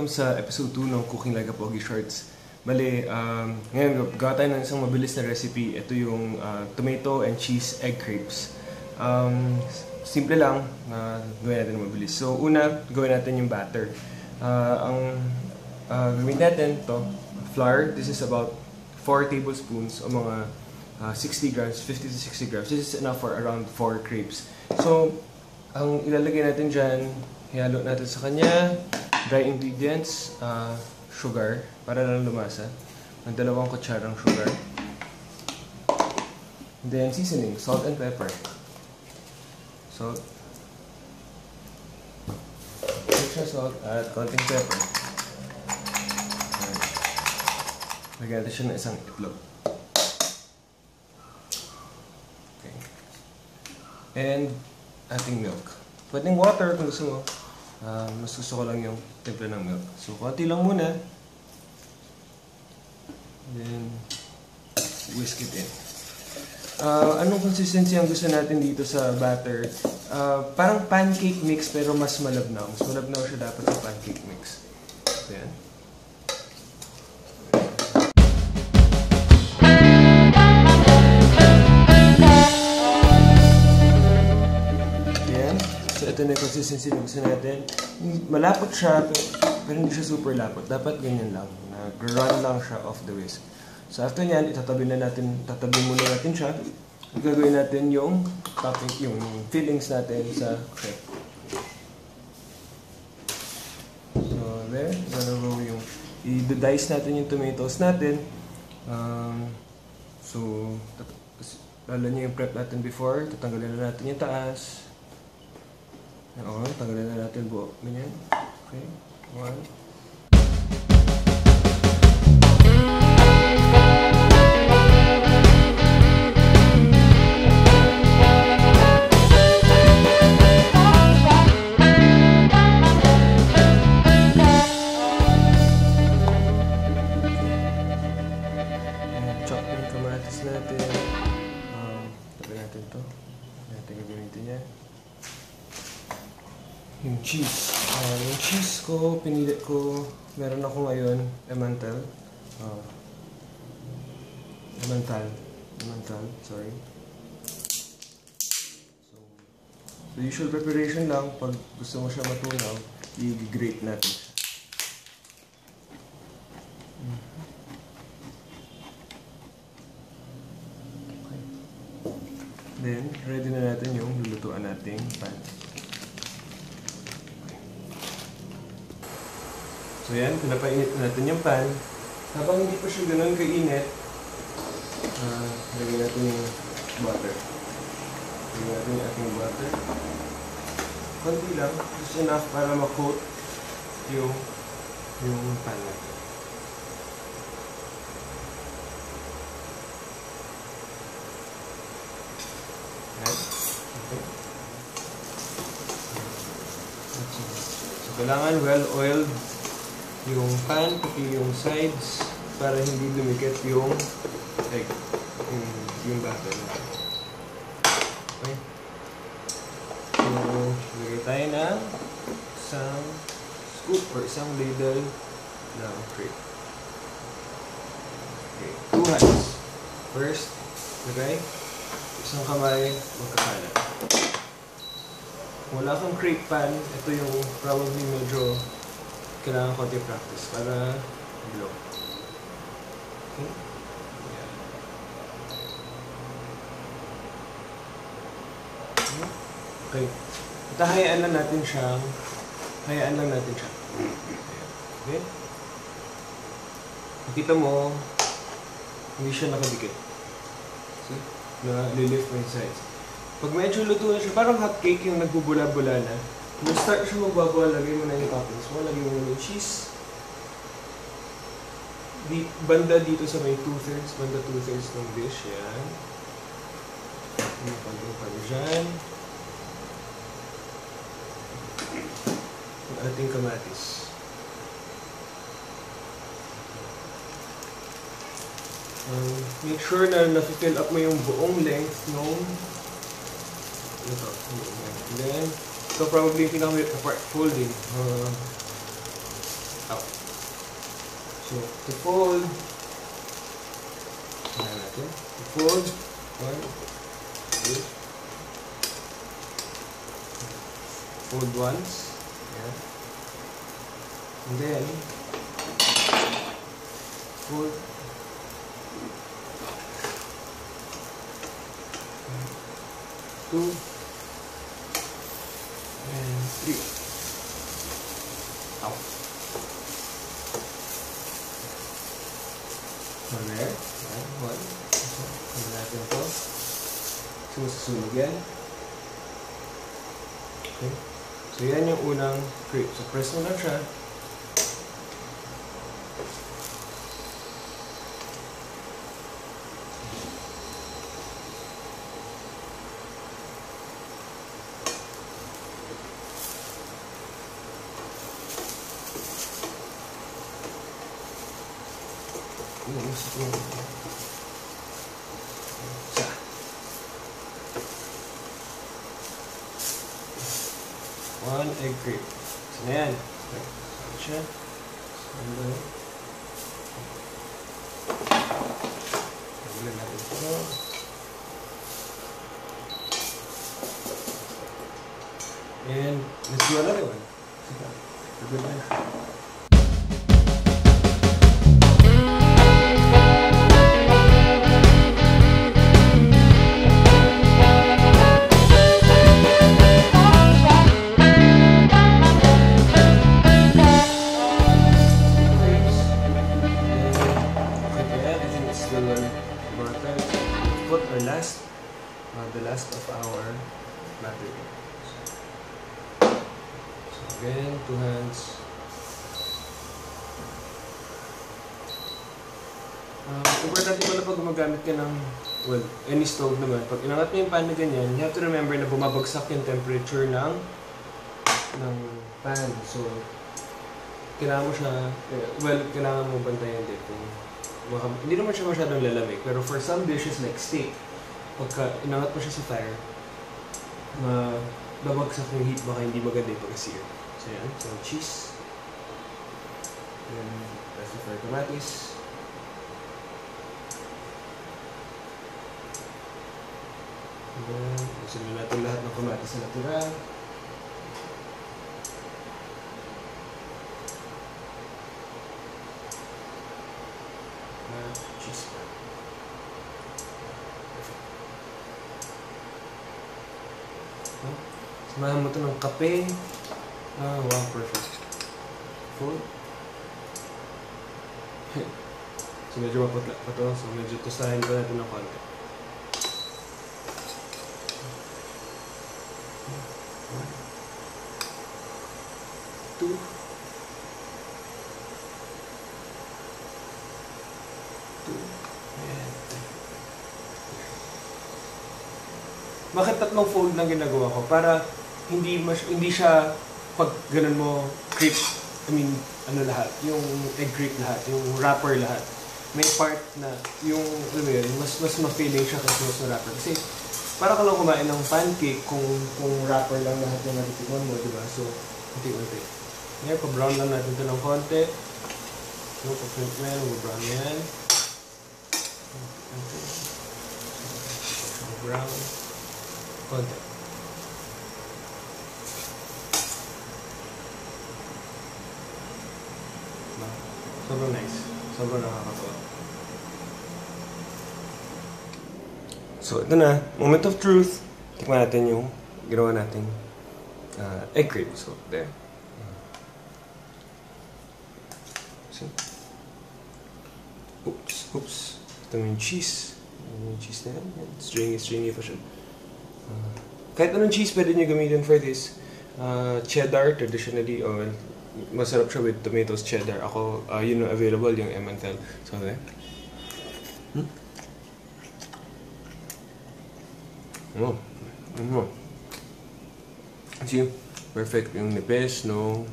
welcome sa episode 2 ng Cooking Like a Pogi Shorts. Bale, ngayon gawa tayo ng isang mabilis na recipe. Ito yung tomato and cheese egg crepes. Simple lang, gawin natin mabilis. So, una, gawin natin yung batter. Ang gawin natin to flour. This is about 4 tablespoons o mga 60 grams, 50 to 60 grams. This is enough for around 4 crepes. So, ang ilalagay natin dyan, ihalo natin sa kanya, dry ingredients, sugar, para lang lumasa. Ang 2 kutsarang sugar. And then seasoning, salt and pepper. Salt. Extra salt at konting pepper. Lagyan natin siya ng isang itlog. Okay. And ating milk. Pwedeng water kung gusto mo. Mas gusto ko lang yung timpla ng milk. So, konti lang muna. Then, whisk it in. Anong consistency ang gusto natin dito sa batter? Parang pancake mix pero mas malabnaw. Mas malabnaw siya dapat sa pancake mix. So, yan. Ito na yung consistency na gusto natin. Malapot siya, pero hindi siya super lapot. Dapat ganyan lang. Nag-run lang siya off the whisk. So after nyan, tatabi muna natin siya. Gagawin natin yung topping, yung fillings natin sa crepe. So there, gonna roll yung, i-dice natin yung tomatoes natin. So, lalo niyo yung prep natin before. Tatanggalin na natin yung taas. Oo, tanggalin na natin buo. Ganyan. Okay. 1. Chop yung kamatis natin. Tabi natin ito. Natin gagamitin niya. Yung cheese. Yung cheese ko, pinili ko, meron ako ngayon, Emmental, sorry. So, usual preparation lang, pag gusto mo siya matunaw, i-grate natin siya. Okay. Then, ready na natin yung lulutuan nating pan. So yan, pinapainit natin yung pan. Habang hindi pa siya ganun kainit, lagyan natin yung butter. Lagyan natin yung ating butter. Konti lang, just enough para ma-coat yung pan natin. Okay. So kailangan well-oiled yung pan, pati yung sides, para hindi dumikit yung egg, yung batter natin. Okay. So, lagay tayo ng isang scoop or isang ladle ng crepe. Okay, 2 hands. First, lagay. Isang kamay, magkakalat. Kung wala kang crepe pan, ito yung probably medyo kailangan konti practice para blow. Okay? Yeah. Okay. At hayaan lang natin siya. Okay? Makita mo, hindi siya nakadikit. See? Na-lift mo yung sides. Pag medyo luto na siya, parang hotcake yung nagbubula-bula na. Kung start siya magbabawa, lagay mo na yung toppings mo. Lagay mo na yung cheese. Banda dito sa may 2/3. Banda 2/3 ng dish. Yan. Yung pag dyan. Yung ating kamatis. Make sure na na-fill up mo yung buong length nung ito. And then, so probably yung pinaka-weird na part, folding. out. So, to fold, natin. To fold, 1, 2, fold once, yeah. And then, fold, 2, and 3. Out. So there, and 1. Ano natin ito? Susunod yan. Okay. So yan yung unang crepe. So press mo lang siya. One egg crepe. So na yan. Saan siya? Saan ba yun? Tagulan natin ito. And let's do another one. Good one. The last of our batter. So again, 2 hands. Importante pala pag gumagamit ka ng, well, any stove naman. Pag inangat mo yung pan na ganyan, you have to remember na bumabagsak yung temperature ng pan. So, kailangan mo siya, well, kailangan mo bantayan din. Hindi naman siya masyadong lalamig. Pero for some dishes like steak, pagka inangat mo siya sa fire, babagsak yung heat, baka hindi maganda yung pag-sear. So yan, so cheese. Then, rest of our kamatis. And then, usin natin lahat ng kamatis na natira. Cheese. Samahan mo ito ng kape. Wow, perfect. Fold. So medyo maputla pa ito. So medyo tostahin pa natin ng konti. 1, 2, 2, and 3. Bakit tatlong fold lang ginagawa ko? Para hindi siya pag ganun mo crepe, ano lahat, yung egg crepe lahat, yung wrapper lahat. May part na yung, alam mo yun, mas ma-feeling siya kasi mas wrapper. Kasi para ka lang kumain ng pancake kung wrapper lang lahat yung natitikman mo, diba? So, unti-unti. Ngayon, pa-brown lang natin ito ng konti. So, pa-flip na yan, pa-brown yan. Brown. Konti. Sobrang nice. Sobrang nakakatawa. So, ito na. Moment of truth. Tikman natin yung ginawa nating egg crepe. So, there. See? Oops. Ito yung cheese. Yung cheese na yan. Stringy pa siya. Kahit anong cheese pwede nyo gamitin for this. Cheddar, traditionally, masarap siya with tomatoes, cheddar. Ako, yun ang available, yung Emmental. So, there. See, perfect yung nipis, no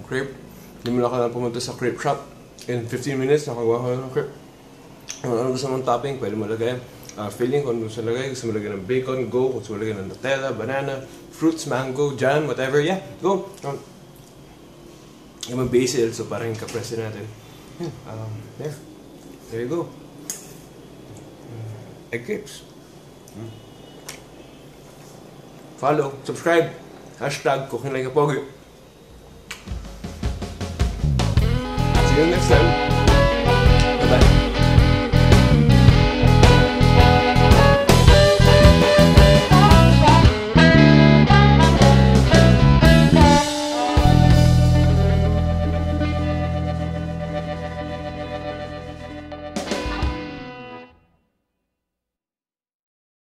crepe. Hindi mo na kailangan pumunta sa crepe shop. In 15 minutes, nakagawa ka ng crepe. Ano gusto mong topping, pwede mo lagay. Filling, kung gusto mo lagay ng bacon, go. Kung gusto mo lagay ng Nutella, banana, fruits, mango, jam, whatever, yeah, go. Yung basil, so parang yung kapresa natin. There. There you go. Egg crepes. Follow, subscribe, #cooking like a pogi. See you next time.